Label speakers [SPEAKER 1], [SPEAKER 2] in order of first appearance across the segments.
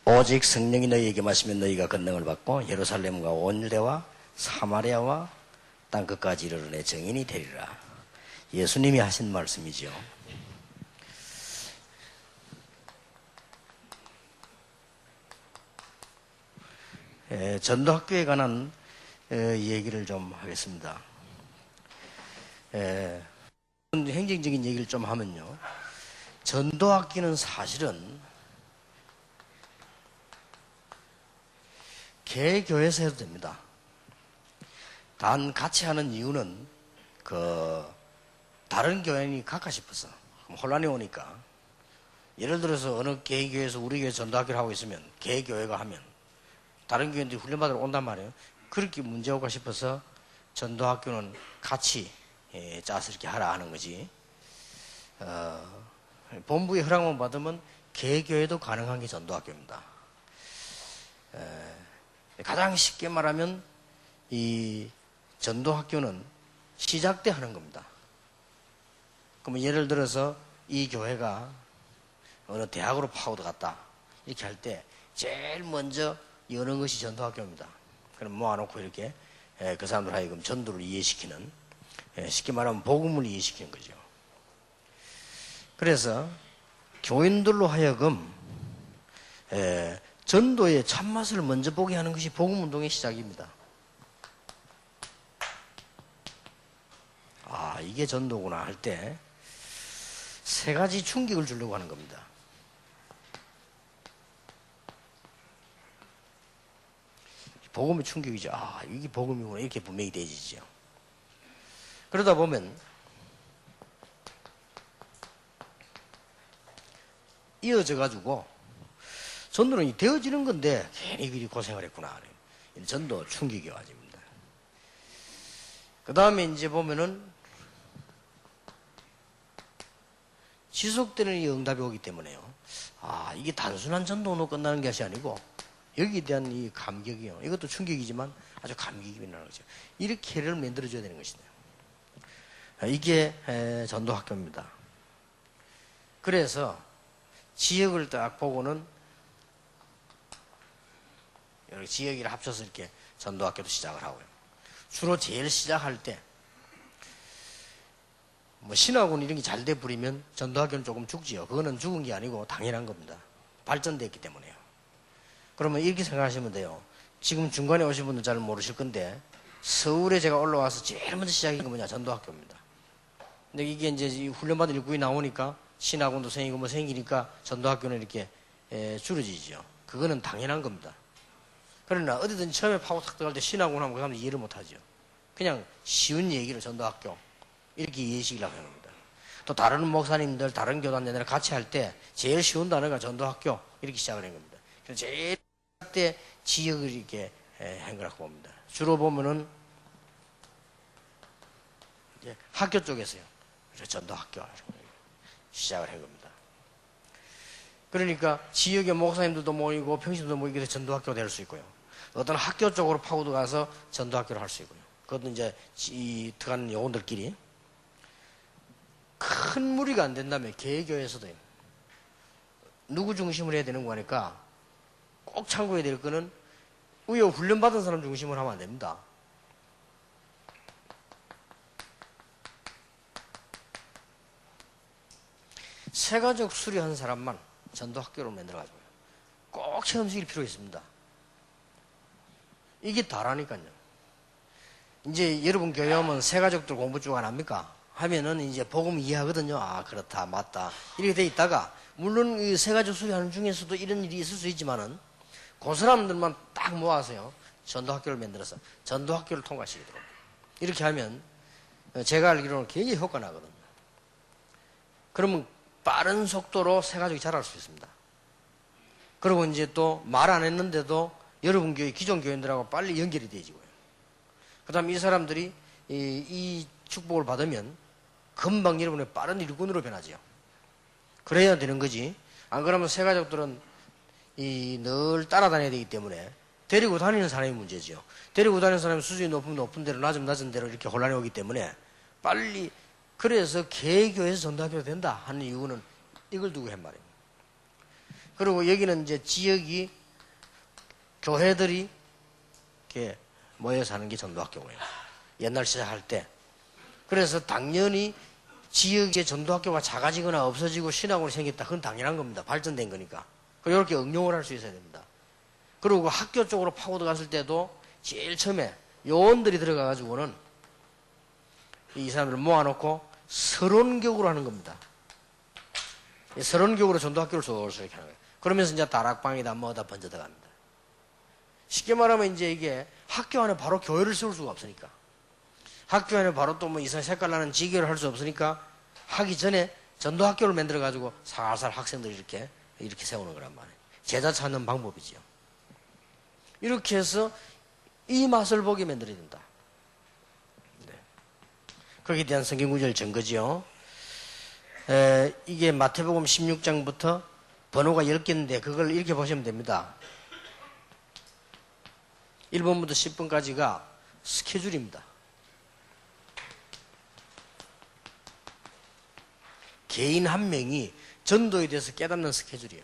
[SPEAKER 1] 오직 성령이 너희에게 마시면 너희가 권능을 받고 예루살렘과 온 유대와 사마리아와 땅 끝까지 이르러 내 증인이 되리라. 예수님이 하신 말씀이죠. 전도학교에 관한 얘기를 좀 하겠습니다. 행정적인 얘기를 좀 하면요, 전도학교는 사실은 개교에서 해도 됩니다. 단 같이 하는 이유는 다른 교인이 갈까 싶어서 혼란이 오니까, 예를 들어서 어느 개교에서 우리 교회 전도학교를 하고 있으면 개교회가 하면 다른 교인들이 훈련받으러 온단 말이에요. 그렇게 문제 올까 싶어서 전도학교는 같이 짜서 이렇게 하라 하는 거지. 본부의 허락만 받으면 개교회도 가능한 게 전도학교입니다. 가장 쉽게 말하면 이 전도학교는 시작 때 하는 겁니다. 그러면 예를 들어서 이 교회가 어느 대학으로 파고들 갔다 이렇게 할 때 제일 먼저 여는 것이 전도학교입니다. 그럼 모아놓고 이렇게 그 사람들 하여금 전도를 이해시키는, 쉽게 말하면 복음을 이해시키는 거죠. 그래서 교인들로 하여금 전도의 참맛을 먼저 보게 하는 것이 복음운동의 시작입니다. 아, 이게 전도구나 할 때 세 가지 충격을 주려고 하는 겁니다. 복음의 충격이죠. 아, 이게 복음이구나, 이렇게 분명히 되지죠. 그러다 보면 이어져 가지고 전도는 되어지는 건데 괜히 그리 고생을 했구나. 전도 충격이 와집니다. 그 다음에 이제 보면은 지속되는 이 응답이 오기 때문에요. 아, 이게 단순한 전도로 끝나는 것이 아니고 여기에 대한 이 감격이요. 이것도 충격이지만 아주 감격이 나는 거죠. 이렇게를 만들어줘야 되는 것이네요. 이게 전도학교입니다. 그래서 지역을 딱 보고는 여러 지역을 합쳐서 이렇게 전도학교도 시작을 하고요. 주로 제일 시작할 때 신학원 이런 게 잘 돼 버리면 전도학교는 조금 죽지요. 그거는 죽은 게 아니고 당연한 겁니다. 발전됐기 때문에요. 그러면 이렇게 생각하시면 돼요. 지금 중간에 오신 분들 잘 모르실 건데, 서울에 제가 올라와서 제일 먼저 시작한 게 뭐냐? 전도학교입니다. 근데 이게 이제 훈련받은 일꾼이 나오니까 신학원도 생기고 뭐 생기니까 전도학교는 이렇게 줄어지죠. 그거는 당연한 겁니다. 그러나 어디든지 처음에 파고 탁 들어갈 때 신학원 하면 그 사람들 이해를 못하죠. 그냥 쉬운 얘기를 전도학교 이렇게 이해시키려고 하는 겁니다. 또 다른 목사님들, 다른 교단들 같이 할 때 제일 쉬운 단어가 전도학교 이렇게 시작을 한 겁니다. 그래서 제일 때 지역을 이렇게 한 거라고 봅니다. 주로 보면은 이제 학교 쪽에서요. 그래서 전도학교 시작을 한 겁니다. 그러니까 지역의 목사님들도 모이고 평신도 모이게 돼서 전도학교가 될 수 있고요. 어떤 학교 쪽으로 파고도 가서 전도학교를 할 수 있고요. 그것도 이제 이 들어가는 요원들끼리 큰 무리가 안 된다면 개교에서도 누구 중심으로 해야 되는 거니까 꼭 참고해야 될 거는 우여 훈련받은 사람 중심으로 하면 안 됩니다. 세가족 수료한 사람만 전도학교로 만들어가지고요. 꼭 체험시킬 필요가 있습니다. 이게 다라니까요. 이제 여러분 교회 오면 세가족들 공부 쭉 안 합니까? 하면은 이제 복음 이해하거든요. 아, 그렇다, 맞다. 이렇게 돼 있다가, 물론 이 세가족 수료하는 중에서도 이런 일이 있을 수 있지만은, 그 사람들만 딱 모아서요, 전도학교를 만들어서 전도학교를 통과시키도록. 이렇게 하면 제가 알기로는 굉장히 효과 나거든요. 그러면 빠른 속도로 세가족이 자랄 수 있습니다. 그리고 이제 또 말 안 했는데도 여러분 교회, 기존 교인들하고 빨리 연결이 되지고요. 그 다음에 이 사람들이 이 축복을 받으면 금방 여러분의 빠른 일꾼으로 변하죠. 그래야 되는 거지. 안 그러면 세가족들은 늘 따라다녀야 되기 때문에 데리고 다니는 사람이 문제죠. 데리고 다니는 사람이 수준이 높은 대로 낮은 대로 이렇게 혼란이 오기 때문에 빨리, 그래서 개교에서 전도학교가 된다 하는 이유는 이걸 두고 한 말입니다. 그리고 여기는 이제 지역이 교회들이 이렇게 모여 사는 게 전도학교고요. 옛날 시작할 때. 그래서 당연히 지역의 전도학교가 작아지거나 없어지고 신학원이 생겼다. 그건 당연한 겁니다. 발전된 거니까. 이렇게 응용을 할 수 있어야 됩니다. 그리고 학교 쪽으로 파고 들어갔을 때도 제일 처음에 요원들이 들어가가지고는 이 사람들을 모아놓고 서론교구로 하는 겁니다. 서론교구로 전도학교를 조솔 이렇게 하는 거예요. 그러면서 이제 다락방이다 뭐다 번져 들어갑니다. 쉽게 말하면 이제 이게 학교 안에 바로 교회를 세울 수가 없으니까. 학교 안에 바로 또 뭐 이상 색깔 나는 지교를 할 수 없으니까 하기 전에 전도학교를 만들어가지고 살살 학생들이 이렇게 세우는 거란 말이에요. 제자 찾는 방법이지요. 이렇게 해서 이 맛을 보게 만들어야 된다. 네. 거기에 대한 성경구절 증거지요. 이게 마태복음 16장부터 번호가 10개인데 그걸 이렇게 보시면 됩니다. 1번부터 10번까지가 스케줄입니다. 개인 한 명이 전도에 대해서 깨닫는 스케줄이에요.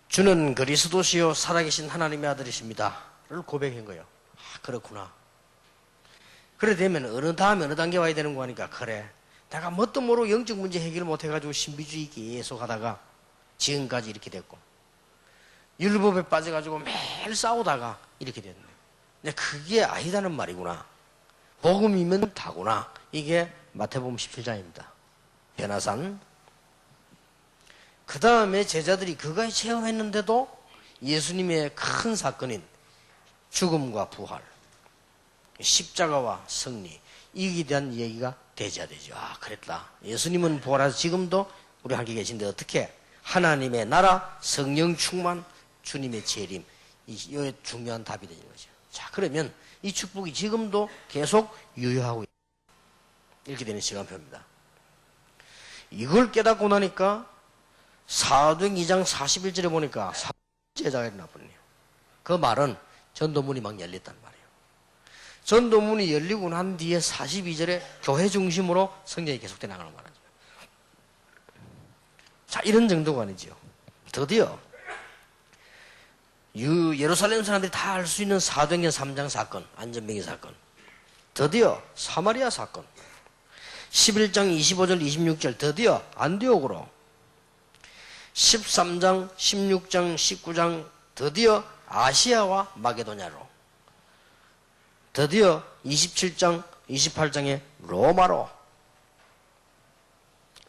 [SPEAKER 1] 주는 그리스도시요 살아계신 하나님의 아들이십니다. 를 고백한 거예요. 아, 그렇구나. 그래 되면 다음에 어느 단계 와야 되는 거니까 그래. 내가 뭣도 모르고 영적 문제 해결을 못해가지고 신비주의 계속 하다가 지금까지 이렇게 됐고 율법에 빠져가지고 매일 싸우다가 이렇게 됐네. 근데 그게 아니다는 말이구나. 복음이면 다구나. 이게 마태복음 17장입니다. 변화산. 그 다음에 제자들이 그걸 체험했는데도 예수님의 큰 사건인 죽음과 부활, 십자가와 승리, 이에 대한 얘기가 되져야 되죠. 아, 그랬다. 예수님은 부활해서 지금도 우리 함께 계신데 어떻게? 하나님의 나라, 성령 충만, 주님의 재림. 이게 중요한 답이 되는 거죠. 자, 그러면 이 축복이 지금도 계속 유효하고 있다. 이렇게 되는 시간표입니다. 이걸 깨닫고 나니까 사도행 2장 41절에 보니까 제자가 일어나버리네요. 그 말은 전도문이 막 열렸단 말이에요. 전도문이 열리고 난 뒤에 42절에 교회 중심으로 성장이 계속돼 나가는 말이죠. 자, 이런 정도가 아니지요. 드디어 예루살렘 사람들이 다 알 수 있는 사도행전 3장 사건, 안전병기 사건, 드디어 사마리아 사건, 11장 25절 26절 드디어 안디옥으로, 13장 16장 19장 드디어 아시아와 마게도냐로, 드디어 27장 28장에 로마로,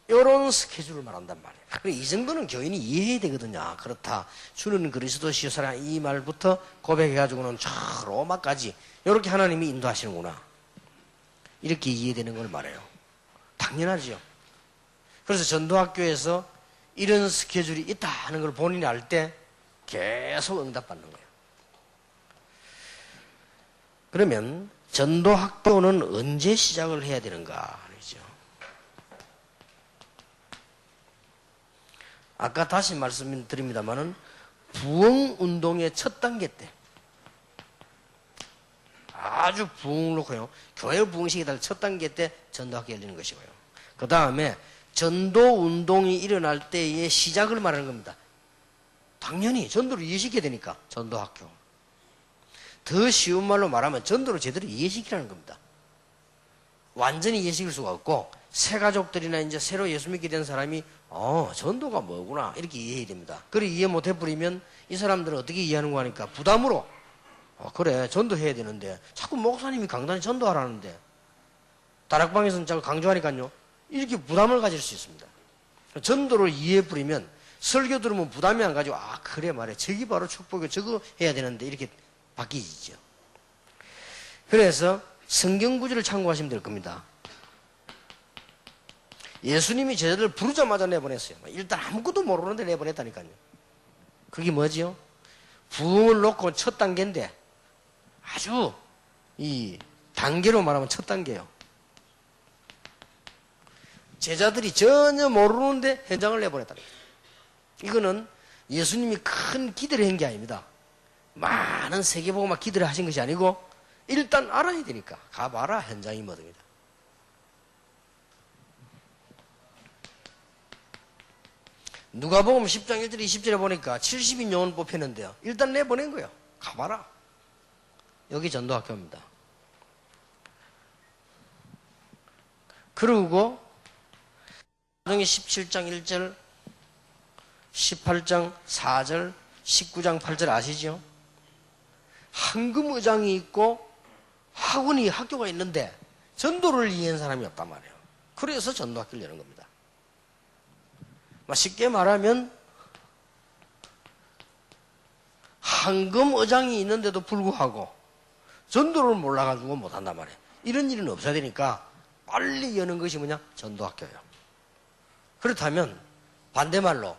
[SPEAKER 1] 이런 스케줄을 말한단 말이에요. 그래, 이 정도는 교인이 이해해야 되거든요. 아, 그렇다. 주는 그리스도시요 사랑, 이 말부터 고백해가지고는 저 로마까지 이렇게 하나님이 인도하시는구나. 이렇게 이해되는 걸 말해요. 당연하죠. 그래서 전도학교에서 이런 스케줄이 있다 하는 걸 본인이 알 때 계속 응답받는 거예요. 그러면 전도학교는 언제 시작을 해야 되는가? 그렇죠. 아까 다시 말씀드립니다만은 부흥운동의 첫 단계 때 아주 부흥을 놓고요. 교회 부흥식이 달 첫 단계 때 전도학교 열리는 것이고요. 그 다음에 전도운동이 일어날 때의 시작을 말하는 겁니다. 당연히 전도를 이해시켜야 되니까 전도학교. 더 쉬운 말로 말하면 전도를 제대로 이해시키라는 겁니다. 완전히 이해시킬 수가 없고 새 가족들이나 이제 새로 예수 믿게 된 사람이 전도가 뭐구나 이렇게 이해해야 됩니다. 그래 이해 못 해버리면 이 사람들은 어떻게 이해하는 거 하니까 부담으로 그래 전도해야 되는데 자꾸 목사님이 강단에 전도하라는데 다락방에서는 자꾸 강조하니까요 이렇게 부담을 가질 수 있습니다. 전도를 이해해버리면 설교 들으면 부담이 안 가지고 그래 말이야 저기 바로 축복이 저거 해야 되는데 이렇게 바뀌죠. 그래서 성경 구절을 참고하시면 될 겁니다. 예수님이 제자들을 부르자마자 내보냈어요. 일단 아무것도 모르는데 내보냈다니까요. 그게 뭐지요? 부흥을 놓고 첫 단계인데 아주 이 단계로 말하면 첫 단계예요. 제자들이 전혀 모르는데 현장을 내보냈다니까요. 이거는 예수님이 큰 기대를 한 게 아닙니다. 많은 세계보고만 기대를 하신 것이 아니고 일단 알아야 되니까 가봐라 현장이 뭐입니다. 누가복음 10장 1절 20절에 보니까 70인 영혼 뽑혔는데요. 일단 내보낸 거예요. 가봐라. 여기 전도학교입니다. 그리고 사도행전 17장 1절, 18장 4절, 19장 8절 아시죠? 황금의장이 있고 학원이 학교가 있는데 전도를 이해한 사람이 없단 말이에요. 그래서 전도학교를 여는 겁니다. 쉽게 말하면 황금의장이 있는데도 불구하고 전도를 몰라가지고 못한단 말이에요. 이런 일은 없어야 되니까 빨리 여는 것이 뭐냐? 전도학교예요. 그렇다면 반대말로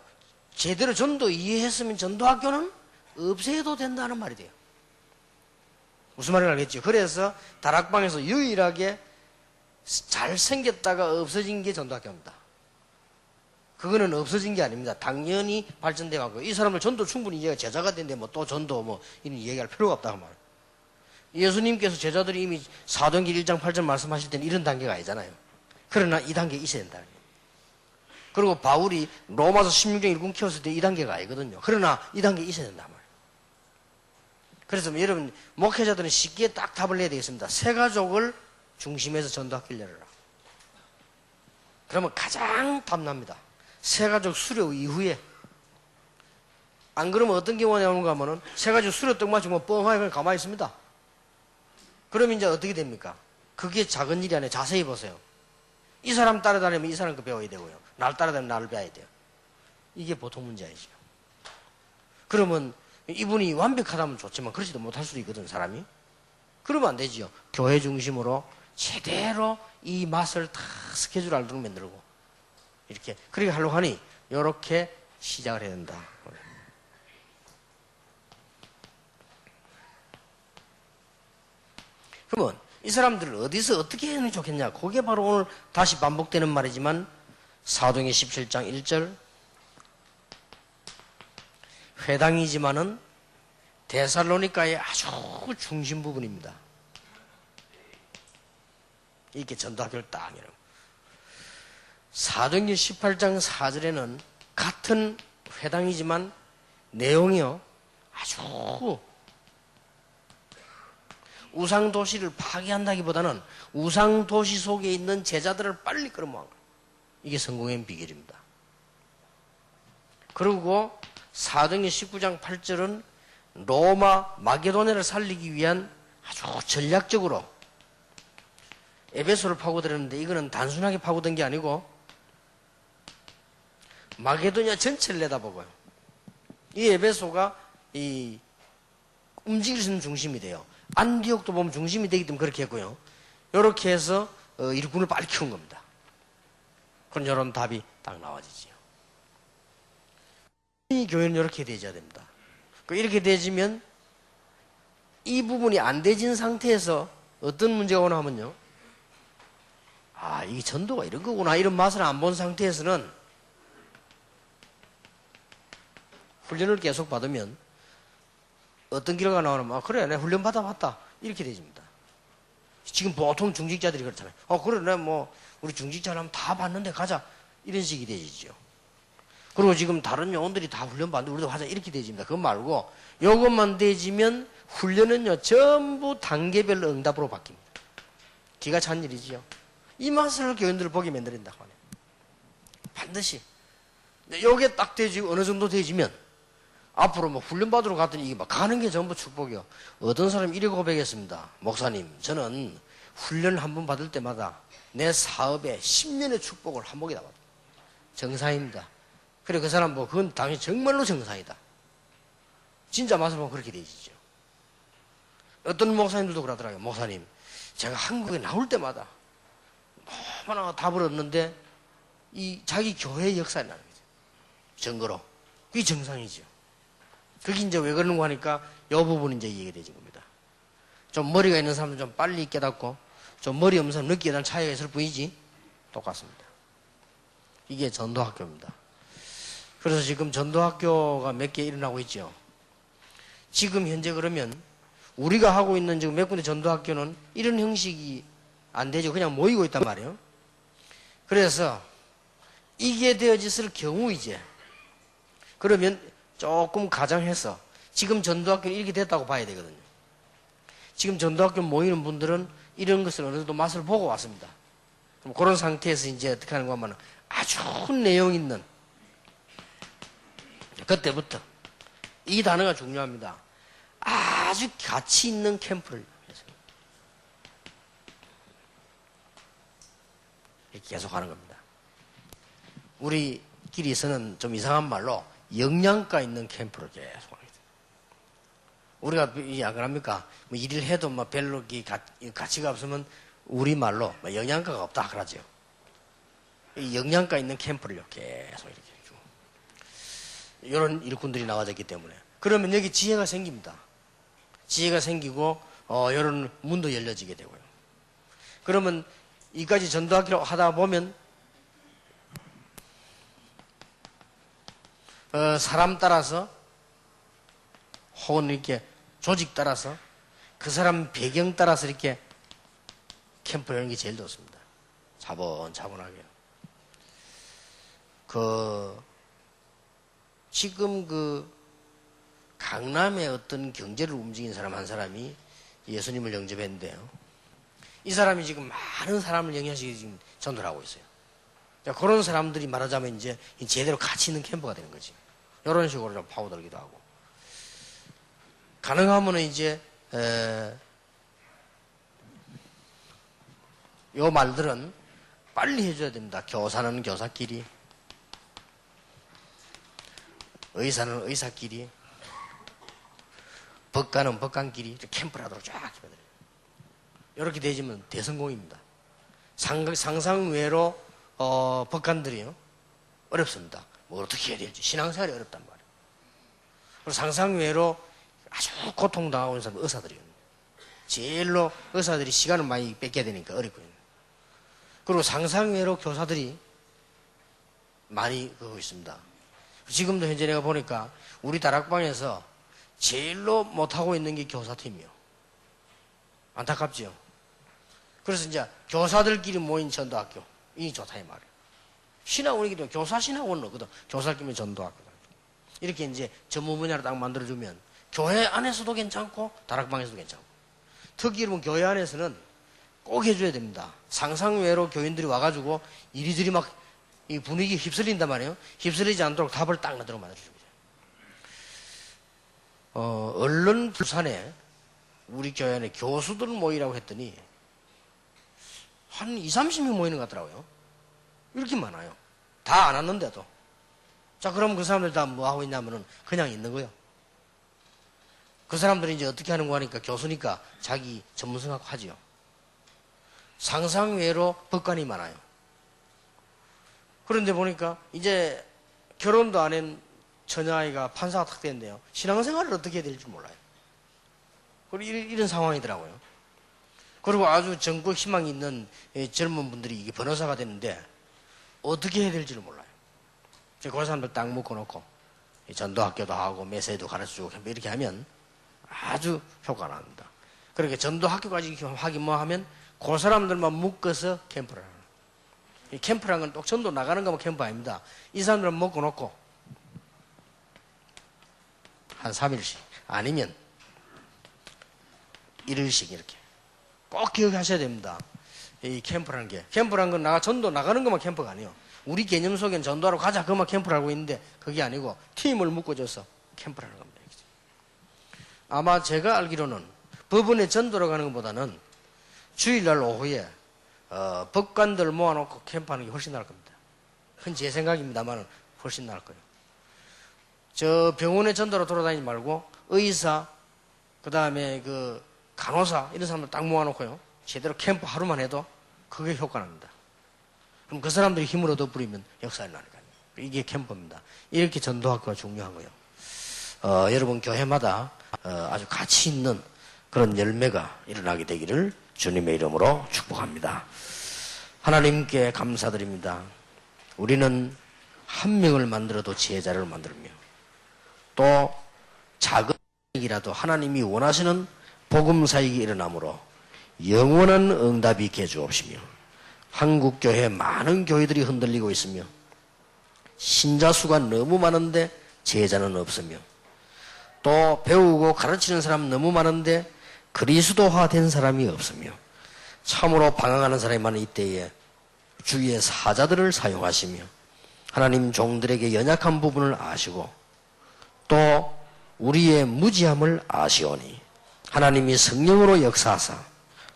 [SPEAKER 1] 제대로 전도 이해했으면 전도학교는 없애도 된다는 말이 돼요. 무슨 말인지 알겠죠? 그래서 다락방에서 유일하게 잘생겼다가 없어진 게 전도학교입니다. 그거는 없어진 게 아닙니다. 당연히 발전돼 가고 이 사람들 전도 충분히 이해가 제자가 된데 뭐 또 전도 뭐 이런 얘기할 필요가 없다고 말이에요. 예수님께서 제자들이 이미 사도행전 1장 8절 말씀하실 때는 이런 단계가 아니잖아요. 그러나 이 단계에 있어야 된다. 그리고 바울이 로마서 16장 일꾼 키웠을 때 이 단계가 아니거든요. 그러나 이 단계에 있어야 된단 말이에요. 그래서 여러분 목회자들은 쉽게 딱 답을 내야 되겠습니다. 새 가족을 중심에서 전도학교를 열어라. 그러면 가장 답납니다. 새 가족 수료 이후에 안 그러면 어떤 경우가 나오는가 하면은 새 가족 수료 떡 맞으면 뻥하게 그냥 가만히 있습니다. 그러면 이제 어떻게 됩니까? 그게 작은 일이 아니에요. 자세히 보세요. 이 사람 따라다니면 이 사람 거 배워야 되고요. 날 따라다니면 나를 배워야 돼요. 이게 보통 문제 아니죠. 그러면 이분이 완벽하다면 좋지만 그렇지도 못할 수도 있거든, 사람이. 그러면 안 되지요. 교회 중심으로 제대로 이 맛을 다 스케줄 알도록 만들고 이렇게 그렇게 하려고 하니 이렇게 시작을 해야 된다. 그러면 이 사람들을 어디서 어떻게 하면 좋겠냐? 그게 바로 오늘 다시 반복되는 말이지만 사도행전 17장 1절 회당이지만은 데살로니가의 아주 중심 부분입니다. 이렇게 전도학교를 딱 열어. 사도행전 18장 4절에는 같은 회당이지만 내용이요 아주 우상도시를 파괴한다기보다는 우상도시 속에 있는 제자들을 빨리 끌어모은 거예요. 이게 성공의 비결입니다. 그리고 사도행전 19장 8절은 로마 마게도냐를 살리기 위한 아주 전략적으로 에베소를 파고들었는데 이거는 단순하게 파고든 게 아니고 마게도냐 전체를 내다보고요. 이 에베소가 이 움직일 수 있는 중심이 돼요. 안디옥도 보면 중심이 되기 때문에 그렇게 했고요. 이렇게 해서 일꾼을 빨리 키운 겁니다. 그런 이런 답이 딱 나와지지요. 이 교회는 이렇게 되어야 됩니다. 이렇게 되어지면 이 부분이 안 되진 상태에서 어떤 문제가 오나 하면요. 아, 이게 전도가 이런 거구나. 이런 맛을 안 본 상태에서는 훈련을 계속 받으면 어떤 결과가 나오냐면, 아, 그래, 내가 훈련 받아봤다. 이렇게 되집니다. 지금 보통 중직자들이 그렇잖아요. 그래, 내가 뭐, 우리 중직자라면 다 봤는데 가자. 이런 식이 되지죠. 그리고 지금 다른 영혼들이 다 훈련 받는데 우리도 하자. 이렇게 되집니다. 그거 말고, 요것만 되지면 훈련은요, 전부 단계별로 응답으로 바뀝니다. 기가 찬 일이지요. 이 맛을 교인들을 보게 만들린다고 하네요. 반드시. 요게 딱 되지고 어느 정도 되지면 앞으로 뭐 훈련 받으러 갔더니 이게 막 가는 게 전부 축복이요. 어떤 사람이 이래 고백했습니다. 목사님, 저는 훈련 한 번 받을 때마다 내 사업에 10년의 축복을 한 목에다 받아요. 정상입니다. 그래 그 사람 뭐 그건 당연히 정말로 정상이다. 진짜 맛을 보면 그렇게 되지죠. 어떤 목사님들도 그러더라고요. 목사님, 제가 한국에 나올 때마다 너무나 답을 얻는데 이 자기 교회의 역사에 나는 거죠. 증거로. 그게 정상이죠. 그게 이제 왜 그러는 거 하니까 이 부분이 이제 이해가 되는 겁니다. 좀 머리가 있는 사람은 좀 빨리 깨닫고 좀 머리 없는 사람은 늦게 깨닫는 차이가 있을 뿐이지 똑같습니다. 이게 전도학교입니다. 그래서 지금 전도학교가 몇 개 일어나고 있죠. 지금 현재 그러면 우리가 하고 있는 지금 몇 군데 전도학교는 이런 형식이 안 되죠. 그냥 모이고 있단 말이에요. 그래서 이게 되어졌을 경우 이제 그러면 조금 가정해서 지금 전도학교는 이렇게 됐다고 봐야 되거든요. 지금 전도학교 모이는 분들은 이런 것을 어느 정도 맛을 보고 왔습니다. 그럼 그런 상태에서 이제 어떻게 하는가 하면 아주 내용 있는, 그때부터 이 단어가 중요합니다. 아주 가치 있는 캠프를 이렇게 계속 하는 겁니다. 우리끼리서는 좀 이상한 말로 영양가 있는 캠프를 계속 하게 돼요. 우리가 안 그럽니까? 뭐 일을 해도 뭐 별로 가치가 없으면 우리말로 뭐 영양가가 없다 그러죠. 영양가 있는 캠프를 계속 이렇게 해주고. 이런 일꾼들이 나와졌기 때문에. 그러면 여기 지혜가 생깁니다. 지혜가 생기고, 이런 문도 열려지게 되고요. 그러면 이까지 전도학기로 하다 보면, 사람 따라서, 혹은 이렇게 조직 따라서, 그 사람 배경 따라서 이렇게 캠프를 하는 게 제일 좋습니다. 차분하게. 지금 강남의 어떤 경제를 움직이는 사람 한 사람이 예수님을 영접했는데요. 이 사람이 지금 많은 사람을 영향시키고 지금 전도를 하고 있어요. 그런 사람들이 말하자면 이제 제대로 가치 있는 캠프가 되는 거지. 이런 식으로 좀 파고들기도 하고. 가능하면 이제, 요 말들은 빨리 해줘야 됩니다. 교사는 교사끼리, 의사는 의사끼리, 법관은 법관끼리 이렇게 캠프를 하도록 쫙 해줘야 이렇게 되지면 대성공입니다. 상상외로 법관들이요 어렵습니다. 뭐 어떻게 해야 될지 신앙생활이 어렵단 말이에요. 그리고 상상외로 아주 고통당하고 있는 사람은 의사들이에요. 제일로 의사들이 시간을 많이 뺏겨야 되니까 어렵거든요. 그리고 상상외로 교사들이 많이 그러고 있습니다. 지금도 현재 내가 보니까 우리 다락방에서 제일로 못하고 있는 게 교사팀이요. 안타깝죠. 그래서 이제 교사들끼리 모인 전도학교 이 좋다 이 말이에요. 신학원이기도 교사 신학원은 없거든. 교사끼리 전도학교 이렇게 이제 전문 분야를 딱 만들어주면 교회 안에서도 괜찮고 다락방에서도 괜찮고. 특히 여러분 교회 안에서는 꼭 해줘야 됩니다. 상상외로 교인들이 와가지고 이리저리 막 이 분위기에 휩쓸린단 말이에요. 휩쓸리지 않도록 답을 딱 넣도록 만들어줍니다. 언론 부산에 우리 교회 안에 교수들 모이라고 했더니 한 20, 30명 모이는 것 같더라고요. 이렇게 많아요. 다 안 왔는데도. 자, 그럼 그 사람들 다 뭐 하고 있냐면은 그냥 있는 거예요. 그 사람들이 이제 어떻게 하는 거 하니까 교수니까 자기 전문성 갖고 하지요. 상상외로 법관이 많아요. 그런데 보니까 이제 결혼도 안 한 처녀아이가 판사가 탁 됐는데요. 신앙생활을 어떻게 해야 될지 몰라요. 그리고 이런 상황이더라고요. 그리고 아주 전국 희망이 있는 젊은 분들이 이게 변호사가 됐는데 어떻게 해야 될지를 몰라요. 그 사람들 딱 묶어놓고 전도학교도 하고 메시지도 가르쳐주고 이렇게 하면 아주 효과가 납니다. 그렇게 전도학교까지 하긴 뭐 하면 그 사람들만 묶어서 캠프를 하는. 이 캠프라는 건 꼭 전도 나가는 거면 캠프 아닙니다. 이 사람들은 묶어놓고 한 3일씩 아니면 1일씩 이렇게 꼭 기억하셔야 됩니다. 이 캠프라는 게. 캠프라는 건 전도 나가는 것만 캠프가 아니에요. 우리 개념 속엔 전도하러 가자 그것만 캠프를 하고 있는데 그게 아니고 팀을 묶어줘서 캠프라는 겁니다. 아마 제가 알기로는 법원에 전도로 가는 것보다는 주일날 오후에 법관들 모아놓고 캠프하는 게 훨씬 나을 겁니다. 그건 제 생각입니다만 훨씬 나을 거예요. 저 병원에 전도로 돌아다니지 말고 의사, 그 다음에 그 간호사 이런 사람들 딱 모아놓고요. 제대로 캠프 하루만 해도 그게 효과납니다. 그럼 그 사람들이 힘을 얻어버리면 역사를 나니까요. 이게 캠프입니다. 이렇게 전도학교가 중요한 거예요. 여러분 교회마다 아주 가치 있는 그런 열매가 일어나게 되기를 주님의 이름으로 축복합니다. 하나님께 감사드립니다. 우리는 한 명을 만들어도 제자를 만들며 또 작은 일이라도 하나님이 원하시는 복음 사역이 일어나므로 영원한 응답이 있게 해주옵시며 한국교회 많은 교회들이 흔들리고 있으며 신자 수가 너무 많은데 제자는 없으며 또 배우고 가르치는 사람 너무 많은데 그리스도화된 사람이 없으며 참으로 방황하는 사람이 많은 이때에 주위의 사자들을 사용하시며 하나님 종들에게 연약한 부분을 아시고 또 우리의 무지함을 아시오니 하나님이 성령으로 역사하사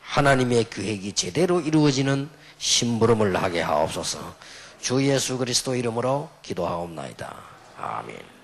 [SPEAKER 1] 하나님의 계획이 제대로 이루어지는 심부름을 하게 하옵소서. 주 예수 그리스도 이름으로 기도하옵나이다. 아멘.